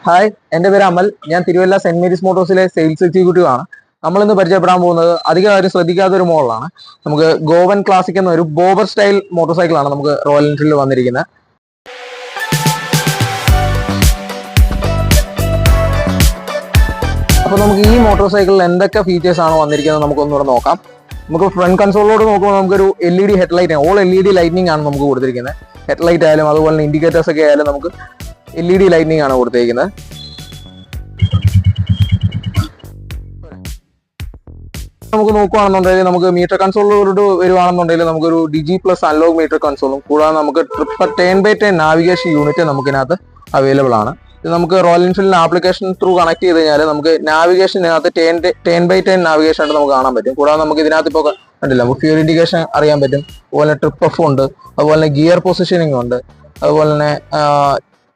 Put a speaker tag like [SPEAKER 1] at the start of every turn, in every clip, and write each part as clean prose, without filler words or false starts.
[SPEAKER 1] Hi, എൻ്റെ പേര് അമൽ. ഞാൻ തിരുവല്ല സെന്റ് മേരീസ് മോട്ടോഴ്സിലെ സെയിൽസ് എക്സിക്യൂട്ടീവ് ആണ്. നമ്മളിന്ന് പരിചയപ്പെടാൻ പോകുന്നത് അധികം ആരും ശ്രദ്ധിക്കാത്ത ഒരു മോഡലാണ്. നമുക്ക് ഗോവൻ ക്ലാസിക് എന്ന ഒരു ബോബർ സ്റ്റൈൽ മോട്ടോർ സൈക്കിളാണ് നമുക്ക് റോയൽ എൻഫീൽഡിൽ വന്നിരിക്കുന്നത്. അപ്പോൾ നമുക്ക് ഈ മോട്ടോർ സൈക്കിളിൽ എന്തൊക്കെ ഫീച്ചേഴ്സ് ആണ് വന്നിരിക്കുന്നത് നമുക്കൊന്നുകൂടെ നോക്കാം. നമുക്ക് ഫ്രണ്ട് കൺസോളിലോട് നോക്കുമ്പോൾ നമുക്കൊരു LED headlight, all LED lighting ആണ് നമുക്ക് കൊടുത്തിരിക്കുന്നത്. ഹെഡ്ലൈറ്റ് ആയാലും അതുപോലെ തന്നെ ഇൻഡിക്കേറ്റേഴ്സ് ഒക്കെ ആയാലും നമുക്ക് LED ലൈറ്റിംഗ് ആണ് കൊടുത്തിരിക്കുന്നത്. നമുക്ക് നോക്കുകയാണെന്നുണ്ടെങ്കിൽ നമുക്ക് മീറ്റർ കൺസോളിലോട്ട് വരുവാണെന്നുണ്ടെങ്കിൽ നമുക്കൊരു DG+ അനലോഗ് മീറ്റർ കൺസോളും കൂടാതെ നമുക്ക് ട്രിപ്പ് 10x10 നാവിഗേഷൻ യൂണിറ്റ് നമുക്കിനകത്ത് അവൈലബിൾ ആണ്. ഇത് നമുക്ക് റോയൽ എൻഫീൽഡിന് ആപ്ലിക്കേഷൻ ത്രൂ കണക്ട് ചെയ്ത് കഴിഞ്ഞാൽ നമുക്ക് നാവിഗേഷനകത്ത് 10x10 നാവിഗേഷൻ ആയിട്ട് നമുക്ക് കാണാൻ പറ്റും. കൂടാതെ നമുക്ക് ഇതിനകത്ത് ഇപ്പോൾ കണ്ടില്ല, നമുക്ക് ഫ്യൂൽ ഇൻഡിക്കേഷൻ അറിയാൻ പറ്റും. അതുപോലെ ട്രിപ്പ് എഫ് ഉണ്ട്, അതുപോലെ തന്നെ ഗിയർ പൊസിഷനിങ് ഉണ്ട്, അതുപോലെ തന്നെ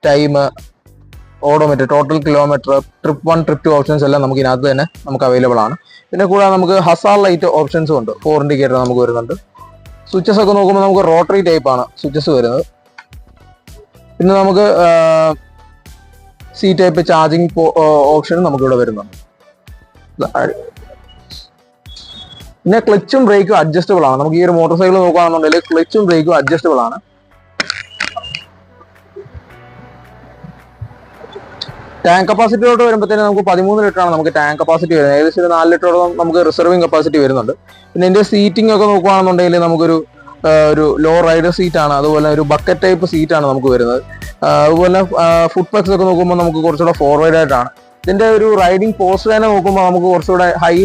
[SPEAKER 1] time, odometer, total kilometre, trip 1 trip 2 options എല്ലാം നമുക്ക് ഇതിനകത്ത് തന്നെ നമുക്ക് അവൈലബിൾ ആണ്. പിന്നെ കൂടാതെ നമുക്ക് ഹസാർ ലൈറ്റ് ഓപ്ഷൻസും ഉണ്ട്. 4 ഇൻഡിക്കേറ്റർ നമുക്ക് വരുന്നുണ്ട്. സ്വിച്ചസ് ഒക്കെ നോക്കുമ്പോൾ നമുക്ക് റോട്ടറി ടൈപ്പ് ആണ് സ്വിച്ചസ് വരുന്നത്. പിന്നെ നമുക്ക് C-ടൈപ്പ് ചാർജിങ് ഓപ്ഷൻ നമുക്കിവിടെ വരുന്നുണ്ട്. പിന്നെ ക്ലച്ചും ബ്രേക്കും അഡ്ജസ്റ്റബിൾ ആണ്. നമുക്ക് ഈ ഒരു മോട്ടോർ സൈക്കിൾ നോക്കുകയാണെന്നുണ്ടെങ്കിൽ ക്ലച്ചും ബ്രേക്കും അഡ്ജസ്റ്റബിൾ ആണ്. ടാങ്ക് കപ്പാസിറ്റിയോട്ട് വരുമ്പോഴത്തേന് നമുക്ക് 13 ലിറ്ററാണ് നമുക്ക് ടാങ്ക് കപ്പാസിറ്റി വരുന്നത്. ഏകദേശം ഒരു 4 ലിറ്ററോളം നമുക്ക് റിസർവിങ് കപ്പാസിറ്റി വരുന്നുണ്ട്. പിന്നെ ഇതിന്റെ സീറ്റിംഗ് ഒക്കെ നോക്കുകയാണെന്നുണ്ടെങ്കിൽ നമുക്കൊരു ലോ റൈഡർ സീറ്റ് ആണ്, അതുപോലെ ഒരു ബക്കറ്റ് ടൈപ്പ് സീറ്റ് ആണ് നമുക്ക് വരുന്നത്. അതുപോലെ ഫുഡ് പെക്സ് ഒക്കെ നോക്കുമ്പോൾ നമുക്ക് കുറച്ചുകൂടെ ഫോർവേഡ് ആയിട്ടാണ്. ഇതിന്റെ ഒരു റൈഡിങ് പോസ്റ്റ് തന്നെ നോക്കുമ്പോൾ നമുക്ക് കുറച്ചുകൂടെ ഹൈ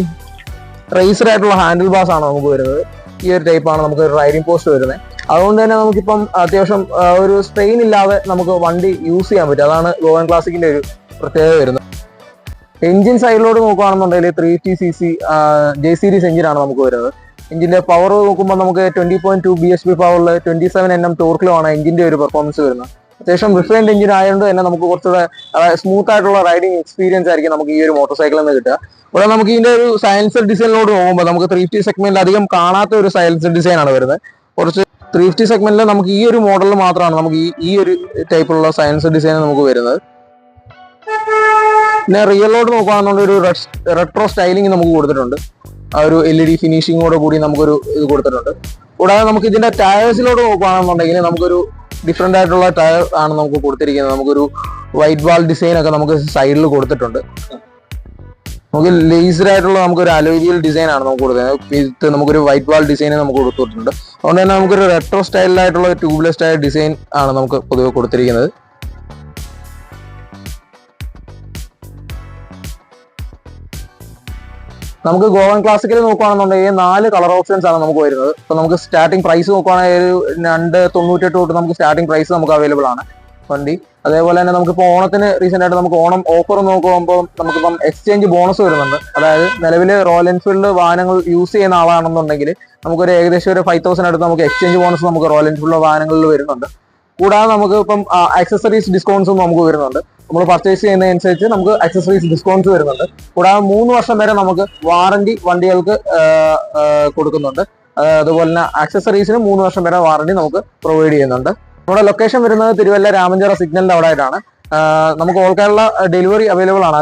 [SPEAKER 1] റേസർ ആയിട്ടുള്ള ഹാൻഡിൽ ബാസ് ആണ് നമുക്ക് വരുന്നത്. ഈ ഒരു ടൈപ്പാണ് നമുക്ക് റൈഡിങ് പോസ്റ്റ് വരുന്നത്. അതുകൊണ്ട് തന്നെ നമുക്കിപ്പം അത്യാവശ്യം ഒരു സ്ട്രെയിൻ ഇല്ലാതെ നമുക്ക് വണ്ടി യൂസ് ചെയ്യാൻ പറ്റും. അതാണ് ഗോവൻ ക്ലാസിക്കിന്റെ ഒരു പ്രത്യേകത വരുന്നത്. എഞ്ചിൻ സൈഡിലോട്ട് നോക്കുകയാണെന്നുണ്ടെങ്കിൽ 3TCC J സീരീസ് എഞ്ചിനാണ് നമുക്ക് വരുന്നത്. എഞ്ചിന്റെ പവർ നോക്കുമ്പോൾ നമുക്ക് 20.2 bhp പവറിൽ 27 Nm ടോർക്കിലുമാണ് എഞ്ചിന്റെ ഒരു പെർഫോമൻസ് വരുന്നത്. അത്യാവശ്യം റിഫൈൻഡ് എഞ്ചിൻ ആയതുകൊണ്ട് തന്നെ നമുക്ക് കുറച്ചുകൂടെ സ്മൂത്ത് ആയിട്ടുള്ള റൈഡിങ് എക്സ്പീരിയൻസ് ആയിരിക്കും നമുക്ക് ഈ ഒരു മോട്ടോർ സൈക്കിളിൽ നിന്ന് കിട്ടുക. ഇവിടെ നമുക്ക് ഇതിന്റെ ഒരു സൈലൻസർ ഡിസൈനിലോട്ട് പോകുമ്പോൾ നമുക്ക് 350 സെഗ്മെന്റിൽ അധികം കാണാത്ത ഒരു സൈലൻസർ ഡിസൈൻ ആണ് വരുന്നത്. കുറച്ച് 350 സെഗ്മെന്റിൽ നമുക്ക് ഈ ഒരു മോഡലിൽ മാത്രമാണ് നമുക്ക് ഈ ഒരു ടൈപ്പിലുള്ള സൈലൻസർ ഡിസൈൻ നമുക്ക് വരുന്നത്. പിന്നെ റിയലിലോട്ട് നോക്കുകയാണെന്നുണ്ടെങ്കിൽ ഒരു റെട്രോ സ്റ്റൈലിംഗ് നമുക്ക് കൊടുത്തിട്ടുണ്ട്. ആ ഒരു LED ഫിനിഷിങ്ങോട് കൂടി നമുക്കൊരു ഇത് കൊടുത്തിട്ടുണ്ട്. കൂടാതെ നമുക്ക് ഇതിന്റെ ടയേഴ്സിലോട്ട് നോക്കുകയാണെന്നുണ്ടെങ്കിൽ നമുക്കൊരു ഡിഫറെന്റ് ആയിട്ടുള്ള ടയർ ആണ് നമുക്ക് കൊടുത്തിരിക്കുന്നത്. നമുക്കൊരു വൈറ്റ് വാൾ ഡിസൈൻ ഒക്കെ നമുക്ക് സൈഡിൽ കൊടുത്തിട്ടുണ്ട്. നമുക്ക് ലേസർ ആയിട്ടുള്ള നമുക്കൊരു അലോയിൽ ഡിസൈൻ ആണ് നമുക്ക് കൊടുത്തത്. നമുക്കൊരു വൈറ്റ് വാൾ ഡിസൈൻ നമുക്ക് കൊടുത്തിട്ടുണ്ട്. അതുകൊണ്ട് തന്നെ നമുക്കൊരു റെട്രോ സ്റ്റൈലിലായിട്ടുള്ള ട്യൂബ്ലെസ് ടയർ ഡിസൈൻ ആണ് നമുക്ക് പൊതുവെ കൊടുത്തിരിക്കുന്നത്. നമുക്ക് ഗോവൻ ക്ലാസിക്കിൽ നോക്കുകയാണെന്നുണ്ടെങ്കിൽ 4 കളർ ഓപ്ഷൻസ് ആണ് നമുക്ക് വരുന്നത്. ഇപ്പൊ നമുക്ക് സ്റ്റാർട്ടിംഗ് പ്രൈസ് നോക്കുകയാണെങ്കിൽ 298 തൊട്ട് നമുക്ക് സ്റ്റാർട്ടിംഗ് പ്രൈസ് നമുക്ക് അവൈലബിൾ ആണ് വണ്ടി. അതേപോലെ തന്നെ നമുക്കിപ്പോൾ ഓണത്തിന് റീസെന്റ് ആയിട്ട് നമുക്ക് ഓണം ഓഫർ നോക്കുമ്പോൾ നമുക്കിപ്പം എക്സ്ചേഞ്ച് ബോണസ് വരുന്നുണ്ട്. അതായത് നിലവിൽ റോയൽ എൻഫീൽഡ് വാഹനങ്ങൾ യൂസ് ചെയ്യുന്ന ആളാണെന്നുണ്ടെങ്കിൽ നമുക്കൊരു ഏകദേശം ഒരു 5,000 അടുത്ത് നമുക്ക് എക്സ്ചേഞ്ച് ബോണസ് നമുക്ക് റോയൽ എൻഫീൽഡ് വാഹനങ്ങളിൽ വരുന്നുണ്ട്. കൂടാതെ നമുക്ക് ഇപ്പം ആക്സസറീസ് ഡിസ്കൗണ്ട്സും നമുക്ക് വരുന്നുണ്ട്. നമ്മൾ പർച്ചേസ് ചെയ്യുന്നതനുസരിച്ച് നമുക്ക് ആക്സസറീസ് ഡിസ്കൗണ്ട്സ് വരുന്നുണ്ട്. കൂടാതെ 3 വർഷം വരെ നമുക്ക് വാറണ്ടി വണ്ടികൾക്ക് കൊടുക്കുന്നുണ്ട്. അതുപോലെ തന്നെ ആക്സസറീസിന് 3 വർഷം വരെ വാറണ്ടി നമുക്ക് പ്രൊവൈഡ് ചെയ്യുന്നുണ്ട്. നമ്മുടെ ലൊക്കേഷൻ വരുന്നത് തിരുവല്ല രാമഞ്ചിറ സിഗ്നലിന്റെ അവിടെ ആയിട്ടാണ്. നമുക്ക് ഓൾ കേരള ഡെലിവറി അവൈലബിൾ ആണ്.